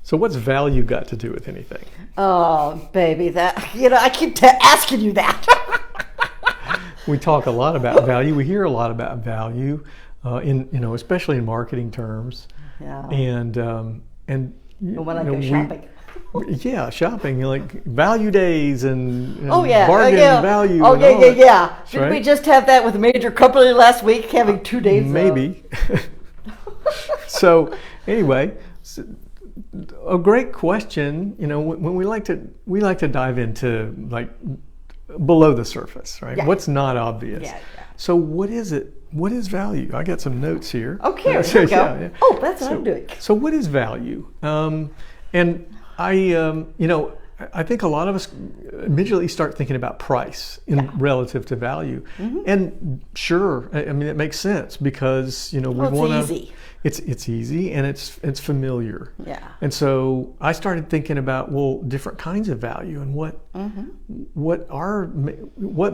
So what's value got to do with anything? Oh, baby, I keep asking you that. We talk a lot about value. We hear a lot about value, especially in marketing terms. Yeah. And when I go shopping. Yeah, shopping, like value days and bargain value. Oh, yeah. Did we just have that with a major company last week, having 2 days? Maybe. So anyway, a great question. When we like to dive into like below the surface, right? Yeah. What's not obvious? Yeah. So what is it? What is value? I got some notes here. Okay, here we go. Yeah. Oh, that's what I'm doing. So what is value? And I think a lot of us immediately start thinking about price relative to value. Mm-hmm. And sure, I mean, it makes sense because, we want to... It's easy. It's easy and it's familiar. Yeah. And so I started thinking about, different kinds of value and what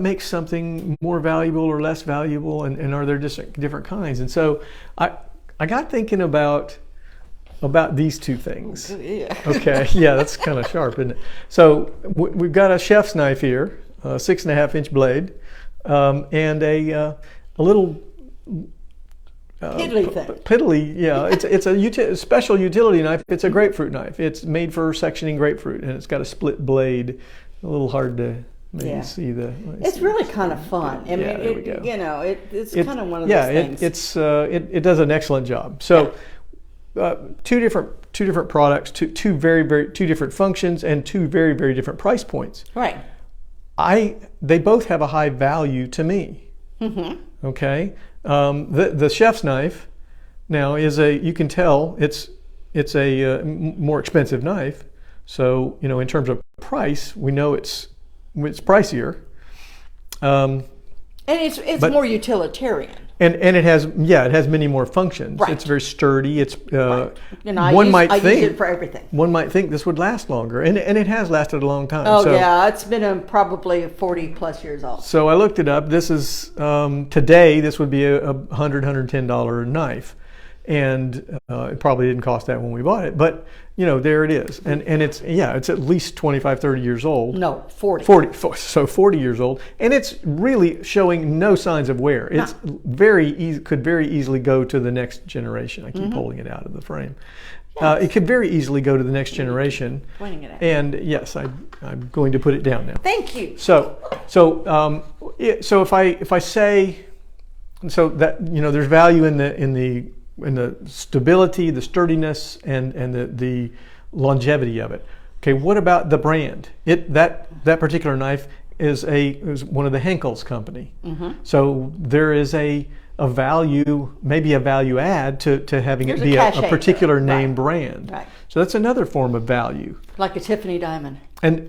makes something more valuable or less valuable, and are there different kinds? And so I got thinking about these two things. Yeah. Okay, yeah, that's kind of sharp, isn't it? So we've got a chef's knife here, a 6.5-inch blade, and a little piddly thing. Piddly, yeah. It's a special utility knife. It's a grapefruit knife. It's made for sectioning grapefruit, and it's got a split blade. A little hard to maybe see the. It's really kind of fun. I mean, there we go. It's kind of one of those things. It does an excellent job. So. Two different products, two very two different functions, and two very very different price points. Right. They both have a high value to me. Mm-hmm. Okay. The chef's knife now you can tell it's a more expensive knife. So in terms of price, we know it's pricier. And it's more utilitarian. And it has many more functions. Right. It's very sturdy. It's right. I use it for everything. One might think this would last longer, and it has lasted a long time. Oh yeah, it's been probably 40 plus years old. So I looked it up. This is today. This would be a $110 knife, and it probably didn't cost that when we bought it. But there it is, and it's at least 25, 30 years old. No, 40. 40 years old, and it's really showing no signs of wear. It's could very easily go to the next generation. I keep holding it out of the frame. Yes. It could very easily go to the next generation. Pointing it at. And yes, I'm going to put it down now. Thank you. So if I say that there's value in the stability, the sturdiness, and the longevity of it. Okay, what about the brand? That particular knife is one of the Henkel's company. Mm-hmm. So there is a value, maybe a value add to having it be a particular name brand. Right. So that's another form of value. Like a Tiffany diamond. And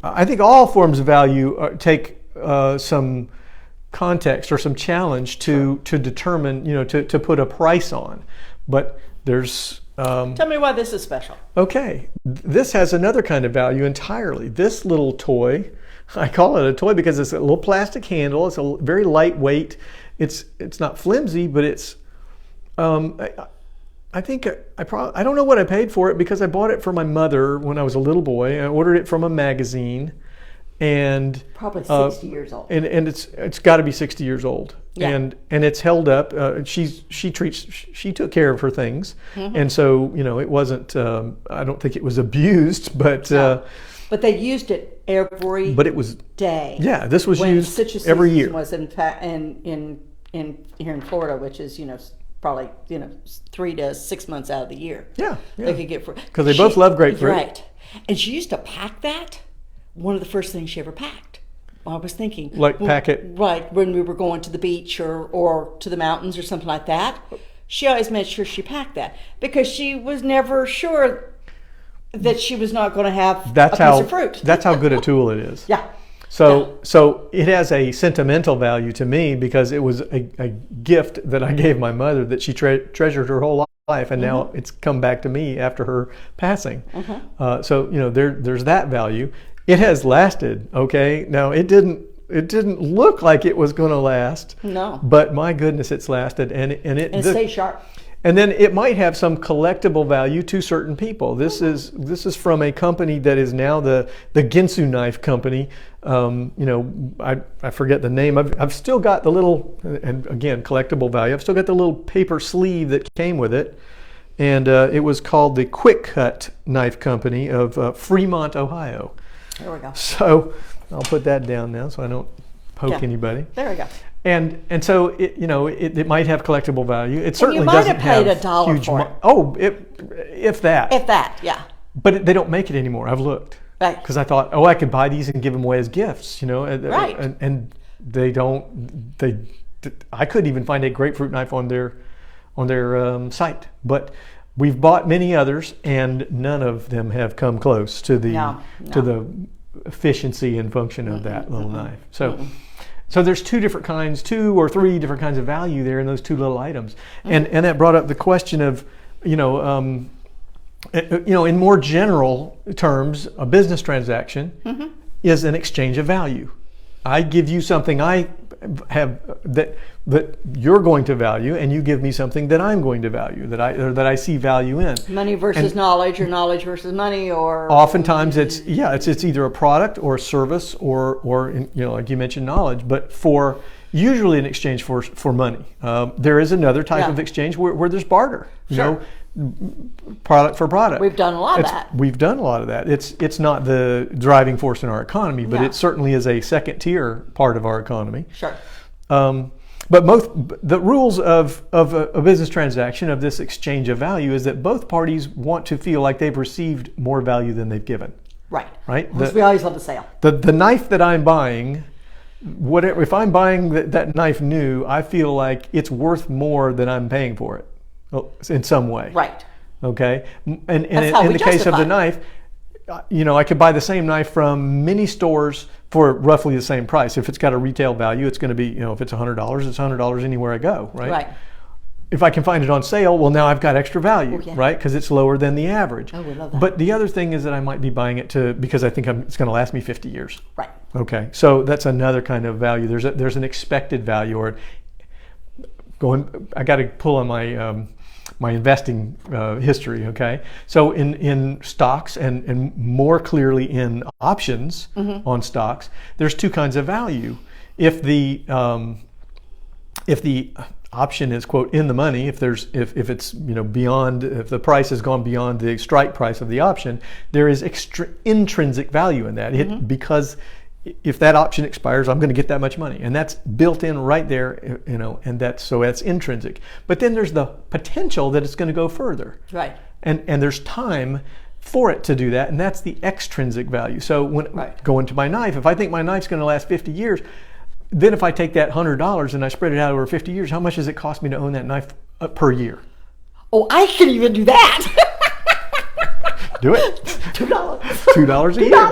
I think all forms of value take some context or some challenge to determine, to put a price on. But there's... Tell me why this is special. Okay. This has another kind of value entirely. This little toy, I call it a toy because it's a little plastic handle. It's a very lightweight. It's not flimsy, but it's... I think I don't know what I paid for it because I bought it for my mother when I was a little boy. I ordered it from a magazine. And probably 60 years old. And it's got to be 60 years old. Yeah. And it's held up. She took care of her things, and so it wasn't. I don't think it was abused, but they used it every. But it was day. Yeah, this was used every year. Was in fact in here in Florida, which is probably 3 to 6 months out of the year. Yeah. They could get because they both love grapefruit. Right, and she used to pack that. One of the first things she ever packed. I was thinking, pack it right when we were going to the beach or to the mountains or something like that. She always made sure she packed that because she was never sure that she was not going to have a piece of fruit. That's how good a tool it is. Yeah. So it has a sentimental value to me because it was a gift that I gave my mother that she treasured her whole life, and now it's come back to me after her passing. So there's that value. It has lasted, okay? Now, it didn't look like it was going to last. No. But my goodness, it's lasted. And it stays sharp. And then it might have some collectible value to certain people. This is from a company that is now the Ginsu knife company. I forget the name. I've still got the little, and again, collectible value. I've still got the little paper sleeve that came with it. And it was called the Quick Cut Knife Company of Fremont, Ohio. There we go. So I'll put that down now so I don't poke anybody. There we go. And so it might have collectible value. It certainly You doesn't might have paid have $1 for it. If that. If that, yeah. But they don't make it anymore. I've looked. Right. Because I thought, I could buy these and give them away as gifts, Right. And they don't. I couldn't even find a grapefruit knife on their site. But we've bought many others, and none of them have come close to the to the efficiency and function of that little knife. So there's two or three different kinds of value there in those two little items, and that brought up the question of, in more general terms, a business transaction is an exchange of value. I give you something I have that you're going to value, and you give me something that I'm going to value, that I see value in. Money versus knowledge, or knowledge versus money, or oftentimes it's either a product or a service or like you mentioned, knowledge, but for usually in exchange for money. There is another type of exchange where there's barter. Product for product. We've done a lot of that. We've done a lot of that. It's not the driving force in our economy, but it certainly is a second tier part of our economy. Sure. But the rules of a business transaction, of this exchange of value, is that both parties want to feel like they've received more value than they've given. Right. Right. We always love the sale. The knife that I'm buying, if I'm buying that knife new, I feel like it's worth more than I'm paying for it. In some way. Right. Okay. And in the case of the knife, I could buy the same knife from many stores for roughly the same price. If it's got a retail value, it's going to be, if it's $100, it's $100 anywhere I go, right? Right. If I can find it on sale, well, now I've got extra value, right? Because it's lower than the average. Oh, we love that. But the other thing is that I might be buying it because I think it's going to last me 50 years. Right. Okay. So that's another kind of value. There's an expected value, or I got to pull on my investing history. Okay, so in stocks and more clearly in options on stocks, there's two kinds of value. If the option is, quote, in the money, if it's beyond, if the price has gone beyond the strike price of the option, there is intrinsic value in that. Because if that option expires, I'm going to get that much money, and that's built in right there, and that's intrinsic. But then there's the potential that it's going to go further, right? And there's time for it to do that, and that's the extrinsic value. So when going to my knife, if I think my knife's going to last 50 years, then if I take that $100 and I spread it out over 50 years, how much does it cost me to own that knife per year? Oh, I could even do that. Do it. $2. $2 a year.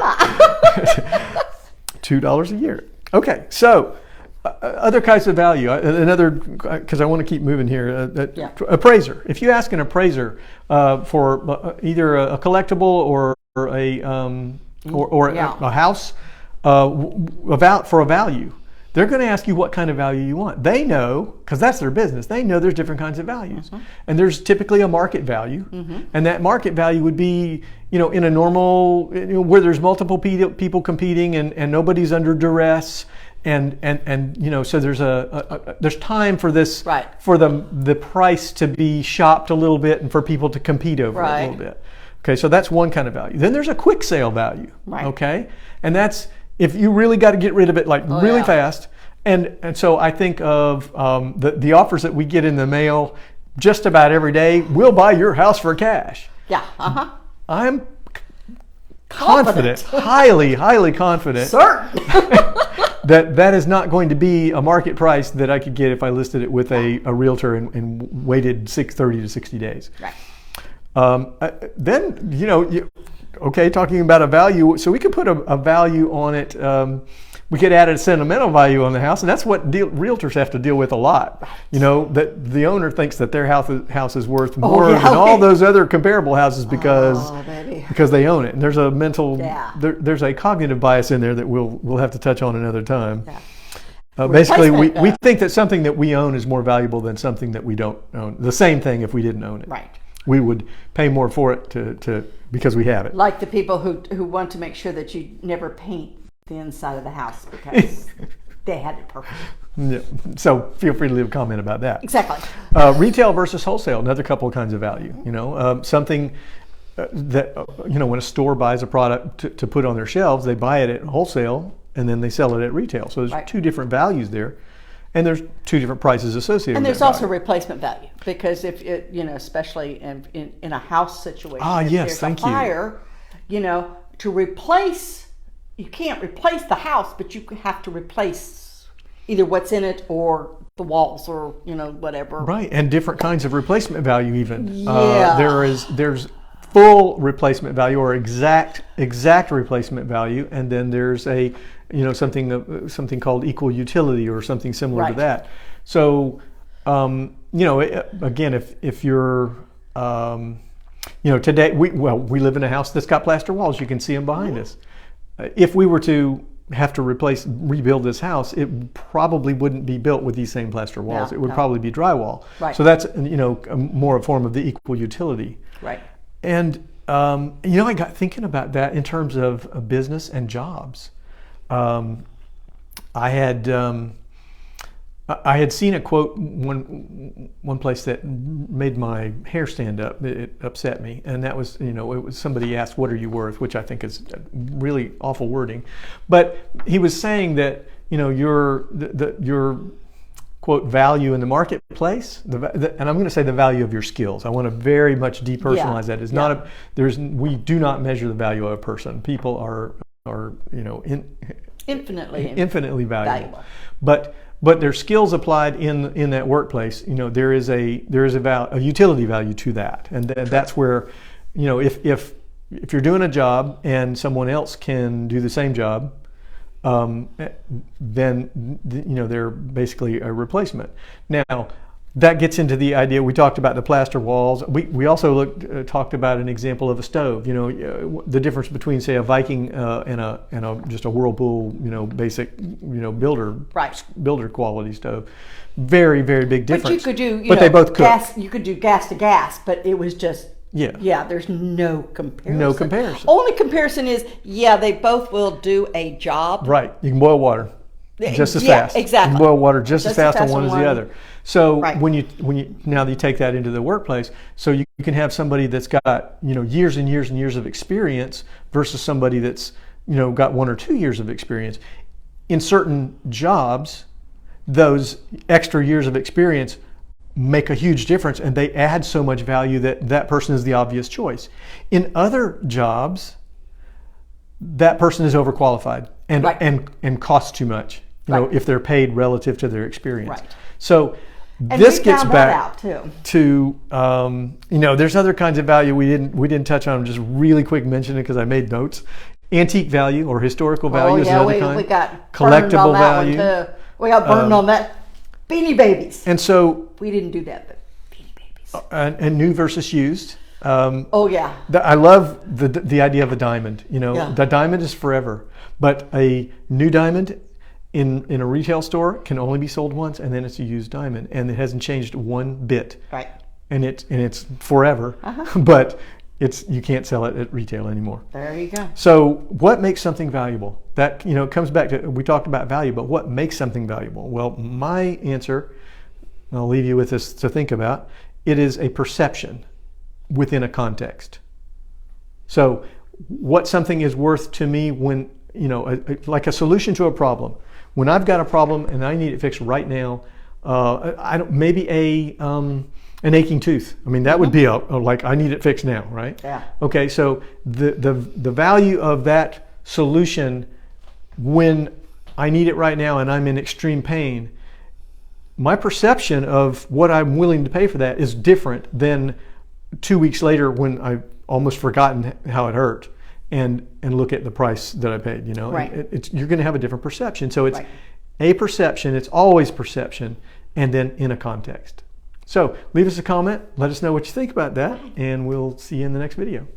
$2 a year. Okay, so other kinds of value. Another, because I want to keep moving here. Appraiser. If you ask an appraiser for either a collectible or a house for a value, they're going to ask you what kind of value you want. They know, because that's their business, they know there's different kinds of values. And there's typically a market value. And that market value would be, in a normal, where there's multiple people competing and nobody's under duress. And so there's time for this, for the price to be shopped a little bit and for people to compete over it a little bit. Okay, so that's one kind of value. Then there's a quick sale value. Okay, and that's if you really got to get rid of it really fast. And so I think of the offers that we get in the mail just about every day. We'll buy your house for cash. Yeah. I'm confident, highly confident. Certain. that is not going to be a market price that I could get if I listed it with a realtor and waited 30 to 60 days. Right. Then, talking about a value, so we could put a value on it. We could add a sentimental value on the house, and that's what realtors have to deal with a lot. That the owner thinks that their house is worth more than all those other comparable houses because they own it. And there's a mental, there's a cognitive bias in there that we'll have to touch on another time. Basically, we Replacement, think that something that we own is more valuable than something that we don't own. The same thing if we didn't own it. Right. We would pay more for it to because we have it. Like the people who want to make sure that you never paint the inside of the house because they had it perfect. Yeah. So feel free to leave a comment about that. Exactly. Retail versus wholesale, another couple of kinds of value. Something that when a store buys a product to put on their shelves, they buy it at wholesale and then they sell it at retail. So there's two different values there, and there's two different prices associated. And with there's that also value. Replacement value, because if it, especially in a house situation, if yes, there's thank a fire, to replace, you can't replace the house, but you have to replace either what's in it or the walls or whatever. Right, and different kinds of replacement value even. Yeah. There's full replacement value or exact replacement value, and then there's a something called equal utility or something similar to that. So again, if you're today we live in a house that's got plaster walls. You can see them behind us. If we were to have to rebuild this house, it probably wouldn't be built with these same plaster walls. It would probably be drywall. Right. So that's more a form of the equal utility. Right. And I got thinking about that in terms of business and jobs. I had seen a quote one place that made my hair stand up. It upset me, and that was it was somebody asked, "What are you worth?" which I think is really awful wording, but he was saying that your quote value in the marketplace, and I'm going to say the value of your skills. I want to very much depersonalize that. It's not we do not measure the value of a person. People are infinitely valuable. But their skills applied in that workplace, there is a utility value to that, and that's where, if you're doing a job and someone else can do the same job, then they're basically a replacement. Now, that gets into the idea we talked about the plaster walls. We also talked about an example of a stove. The difference between, say, a Viking and just a Whirlpool, basic, builder quality stove. Very, very big difference. But you could do, but they both gas. You could do gas to gas, but it was just there's no comparison. No comparison. Only comparison is they both will do a job. Right. You can boil water just as fast. Exactly. You can boil water just as fast on one as the other. So when you now you take that into the workplace, so you can have somebody that's got years and years and years of experience versus somebody that's got 1 or 2 years of experience. In certain jobs, those extra years of experience make a huge difference, and they add so much value that person is the obvious choice. In other jobs, that person is overqualified and costs too much. If they're paid relative to their experience. Right. So this gets back to there's other kinds of value we didn't touch on. Just really quick mention it because I made notes. Antique value or historical value is another kind. We got collectible value. We got burned on that. Beanie Babies. And so we didn't do that, but Beanie Babies. And new versus used. I love the idea of a diamond. The diamond is forever, but a new diamond in a retail store can only be sold once, and then it's a used diamond, and it hasn't changed one bit. Right. And it's forever, but you can't sell it at retail anymore. There you go. So what makes something valuable? That it comes back to, we talked about value, but what makes something valuable? Well, my answer, and I'll leave you with this to think about, it is a perception within a context. So what something is worth to me when, like a solution to a problem. When I've got a problem and I need it fixed right now, maybe an aching tooth. I mean, that would be like, I need it fixed now, right? Yeah. Okay, so the value of that solution when I need it right now and I'm in extreme pain, my perception of what I'm willing to pay for that is different than 2 weeks later when I've almost forgotten how it hurt and look at the price that I paid. Right. You're going to have a different perception. So it's a perception. It's always perception, and then in a context. So leave us a comment. Let us know what you think about that, and we'll see you in the next video.